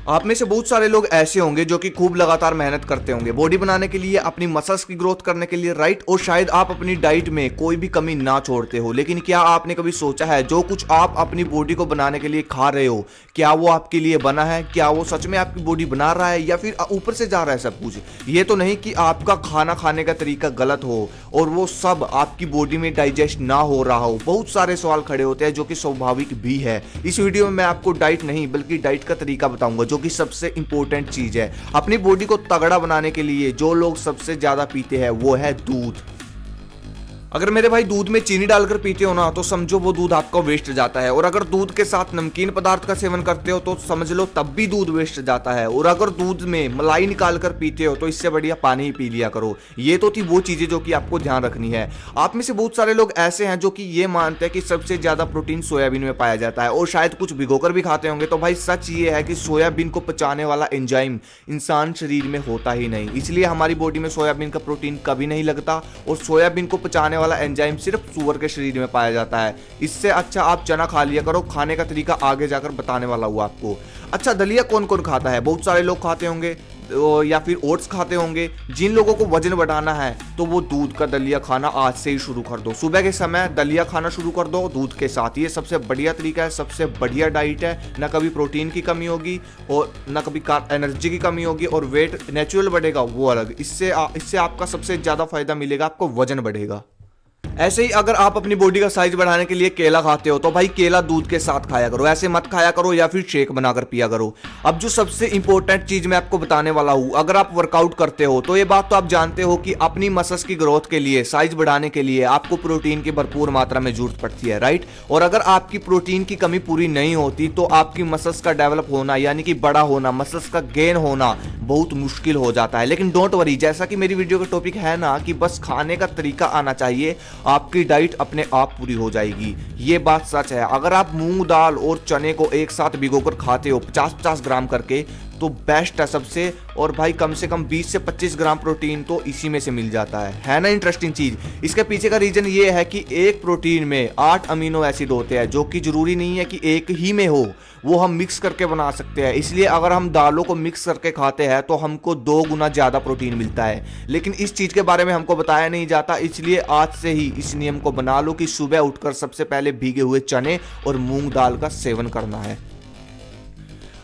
आप में से बहुत सारे लोग ऐसे होंगे जो कि खूब लगातार मेहनत करते होंगे बॉडी बनाने के लिए, अपनी मसल्स की ग्रोथ करने के लिए, राइट। और शायद आप अपनी डाइट में कोई भी कमी ना छोड़ते हो, लेकिन क्या आपने कभी सोचा है जो कुछ आप अपनी बॉडी को बनाने के लिए खा रहे हो, क्या वो आपके लिए बना है? क्या वो सच में आपकी बॉडी बना रहा है या फिर ऊपर से जा रहा है सब कुछ? ये तो नहीं कि आपका खाना खाने का तरीका गलत हो और वो सब आपकी बॉडी में डाइजेस्ट ना हो रहा हो। बहुत सारे सवाल खड़े होते हैं जो कि स्वाभाविक भी है। इस वीडियो में मैं आपको डाइट नहीं बल्कि डाइट का तरीका बताऊंगा, जो कि सबसे इंपॉर्टेंट चीज है अपनी बॉडी को तगड़ा बनाने के लिए। जो लोग सबसे ज्यादा पीते हैं वो है दूध। अगर मेरे भाई दूध में चीनी डालकर पीते हो ना तो समझो वो दूध आपका वेस्ट जाता है, और अगर दूध के साथ नमकीन पदार्थ का सेवन करते हो तो समझ लो तब भी दूध वेस्ट जाता है, और अगर दूध में मलाई निकाल कर पीते हो तो इससे बढ़िया पानी ही पी लिया करो। ये तो थी वो चीजें जो कि आपको ध्यान रखनी है। आप में से बहुत सारे लोग ऐसे हैं जो कि ये मानते हैं कि सबसे ज्यादा प्रोटीन सोयाबीन में पाया जाता है, और शायद कुछ भिगोकर भी खाते होंगे। तो भाई सच ये है कि सोयाबीन को पचाने वाला एंजाइम इंसान शरीर में होता ही नहीं, इसलिए हमारी बॉडी में सोयाबीन का प्रोटीन कभी नहीं लगता, और सोयाबीन को पचाने वाला एंजाइम सिर्फ सुअर के शरीर में पाया जाता है। इससे अच्छा आप चना खा लिया करो। खाने का तरीका आगे जाकर बताने वाला हूं आपको। अच्छा, दलिया कौन कौन खाता है? बहुत सारे लोग खाते होंगे, या फिर ओट्स खाते होंगे। जिन लोगों को वजन बढ़ाना है तो वो दूध का दलिया खाना आज से ही शुरू कर दो। सुबह के समय दलिया खाना शुरू कर दो दूध के साथ। ये सबसे बढ़िया तरीका है, सबसे बढ़िया डाइट है। ना कभी प्रोटीन की कमी होगी और ना कभी एनर्जी की कमी होगी, और वेट नेचुरल बढ़ेगा वो अलग। इससे आपका सबसे ज्यादा फायदा मिलेगा, आपको वजन बढ़ेगा। ऐसे ही अगर आप अपनी बॉडी का साइज बढ़ाने के लिए केला खाते हो तो भाई केला दूध के साथ खाया करो, ऐसे मत खाया करो, या फिर शेक बनाकर पिया करो। अब जो सबसे इंपॉर्टेंट चीज मैं आपको बताने वाला हूं, अगर आप वर्कआउट करते हो तो ये बात तो आप जानते हो कि अपनी मसल्स की ग्रोथ के लिए, साइज बढ़ाने के लिए आपको प्रोटीन की भरपूर मात्रा में जरूरत पड़ती है, राइट। और अगर आपकी प्रोटीन की कमी पूरी नहीं होती तो आपकी मसल्स का डेवलप होना, यानी कि बड़ा होना, मसल्स का गेन होना बहुत मुश्किल हो जाता है। लेकिन डोंट वरी, जैसा कि मेरी वीडियो का टॉपिक है ना कि बस खाने का तरीका आना चाहिए, आपकी डाइट अपने आप पूरी हो जाएगी। ये बात सच है। अगर आप मूंग दाल और चने को एक साथ भिगोकर खाते हो 50-50 ग्राम करके तो बेस्ट है सबसे, और भाई कम से कम 20 से 25 ग्राम प्रोटीन तो इसी में से मिल जाता है ना। इंटरेस्टिंग चीज इसके पीछे का रीजन ये है कि एक प्रोटीन में 8 अमीनो एसिड होते हैं, जो कि जरूरी नहीं है कि एक ही में हो, वो हम मिक्स करके बना सकते हैं। इसलिए अगर हम दालों को मिक्स करके खाते हैं तो हमको 2 गुना ज्यादा प्रोटीन मिलता है। लेकिन इस चीज के बारे में हमको बताया नहीं जाता, इसलिए आज से ही इस नियम को बना लो कि सुबह उठकर सबसे पहले भीगे हुए चने और मूंग दाल का सेवन करना है।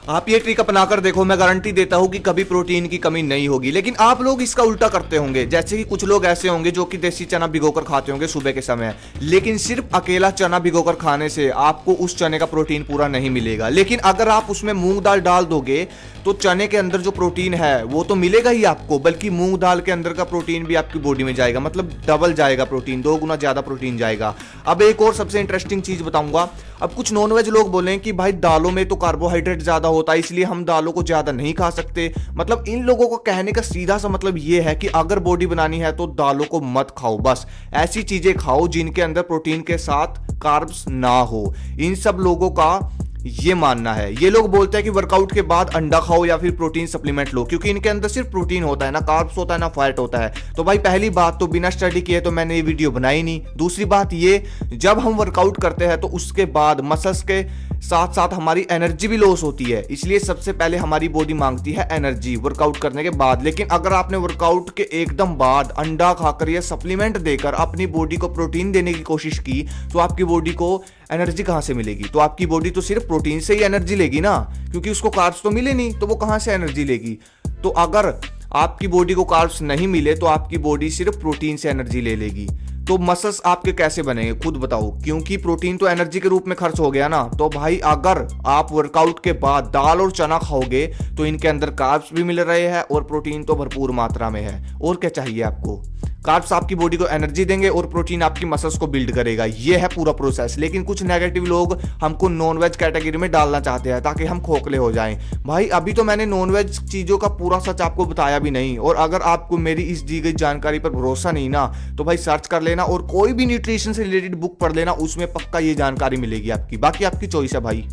आप ये ट्रिक अपनाकर देखो, मैं गारंटी देता हूं कि कभी प्रोटीन की कमी नहीं होगी। लेकिन आप लोग इसका उल्टा करते होंगे, जैसे कि कुछ लोग ऐसे होंगे जो कि देसी चना भिगोकर खाते होंगे सुबह के समय, लेकिन सिर्फ अकेला चना भिगोकर खाने से आपको उस चने का प्रोटीन पूरा नहीं मिलेगा। लेकिन अगर आप उसमें मूंग दाल डाल दोगे तो चने के अंदर जो प्रोटीन है वो तो मिलेगा ही आपको, बल्कि मूंग दाल के अंदर का प्रोटीन भी आपकी बॉडी में जाएगा, मतलब डबल जाएगा प्रोटीन, 2 गुना ज्यादा प्रोटीन जाएगा। अब एक और सबसे इंटरेस्टिंग चीज बताऊंगा। अब कुछ नॉनवेज लोग बोलें कि भाई दालों में तो कार्बोहाइड्रेट ज्यादा होता है इसलिए हम दालों को ज्यादा नहीं खा सकते। मतलब इन लोगों को कहने का सीधा सा मतलब ये है कि अगर बॉडी बनानी है तो दालों को मत खाओ, बस ऐसी चीजें खाओ जिनके अंदर प्रोटीन के साथ कार्ब्स ना हो। इन सब लोगों का ये मानना है। ये लोग बोलते हैं कि वर्कआउट के बाद अंडा खाओ या फिर प्रोटीन सप्लीमेंट लो, क्योंकि इनके अंदर सिर्फ प्रोटीन होता है, ना कार्ब्स होता है ना फैट होता है। तो भाई पहली बात तो बिना स्टडी किए तो मैंने ये वीडियो बनाई नहीं। दूसरी बात ये, जब हम वर्कआउट करते हैं तो उसके बाद मसल्स के साथ साथ हमारी एनर्जी भी लॉस होती है, इसलिए सबसे पहले हमारी बॉडी मांगती है एनर्जी वर्कआउट करने के बाद। लेकिन अगर आपने वर्कआउट के एकदम बाद अंडा खाकर या सप्लीमेंट देकर अपनी बॉडी को प्रोटीन देने की कोशिश की तो आपकी बॉडी को एनर्जी कहां से मिलेगी? तो आपकी बॉडी तो सिर्फ प्रोटीन से ही एनर्जी लेगी ना, क्योंकि उसको कार्ब्स तो मिले नहीं, तो वो कहां से एनर्जी लेगी? तो अगर आपकी बॉडी को कार्ब्स नहीं मिले तो आपकी बॉडी सिर्फ प्रोटीन से एनर्जी ले लेगी। तो मसल्स आपके कैसे बनेंगे खुद बताओ, क्योंकि प्रोटीन तो एनर्जी के रूप में खर्च हो गया ना। तो भाई अगर आप वर्कआउट के बाद दाल और चना खाओगे तो इनके अंदर कार्ब्स भी मिल रहे हैं और प्रोटीन तो भरपूर मात्रा में है। और क्या चाहिए आपको? कार्ब्स आपकी बॉडी को एनर्जी देंगे और प्रोटीन आपकी मसल्स को बिल्ड करेगा। ये है पूरा प्रोसेस। लेकिन कुछ नेगेटिव लोग हमको नॉनवेज कैटेगरी में डालना चाहते हैं ताकि हम खोखले हो जाएं। भाई अभी तो मैंने नॉनवेज चीजों का पूरा सच आपको बताया भी नहीं, और अगर आपको मेरी इस दी गई जानकारी पर भरोसा नहीं ना तो भाई सर्च कर लेना और कोई भी न्यूट्रिशन से रिलेटेड बुक पढ़ लेना, उसमें पक्का ये जानकारी मिलेगी आपकी। बाकी आपकी चॉइस है भाई।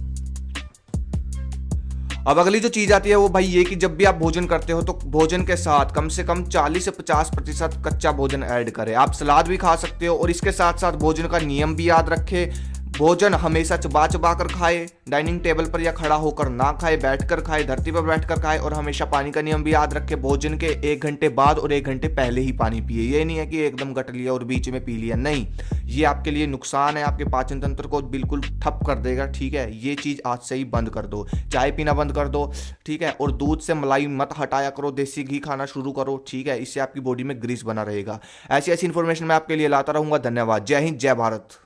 अब अगली जो चीज आती है वो भाई ये कि जब भी आप भोजन करते हो तो भोजन के साथ कम से कम 40 से 50% कच्चा भोजन ऐड करें। आप सलाद भी खा सकते हो और इसके साथ साथ भोजन का नियम भी याद रखें। भोजन हमेशा चबा चबा कर खाए, डाइनिंग टेबल पर या खड़ा होकर ना खाए, बैठकर खाए, धरती पर बैठकर खाए। और हमेशा पानी का नियम भी याद रखें, भोजन के 1 घंटे बाद और 1 घंटे पहले ही पानी पिए। ये नहीं है कि एकदम गट लिया और बीच में पी लिया, नहीं, ये आपके लिए नुकसान है, आपके पाचन तंत्र को बिल्कुल ठप कर देगा। ठीक है, ये चीज़ आज से ही बंद कर दो, चाय पीना बंद कर दो। ठीक है, और दूध से मलाई मत हटाया करो, देसी घी खाना शुरू करो। ठीक है, इससे आपकी बॉडी में ग्रीस बना रहेगा। ऐसी ऐसी इन्फॉर्मेशन मैं आपके लिए लाता रहूंगा। धन्यवाद। जय हिंद, जय भारत।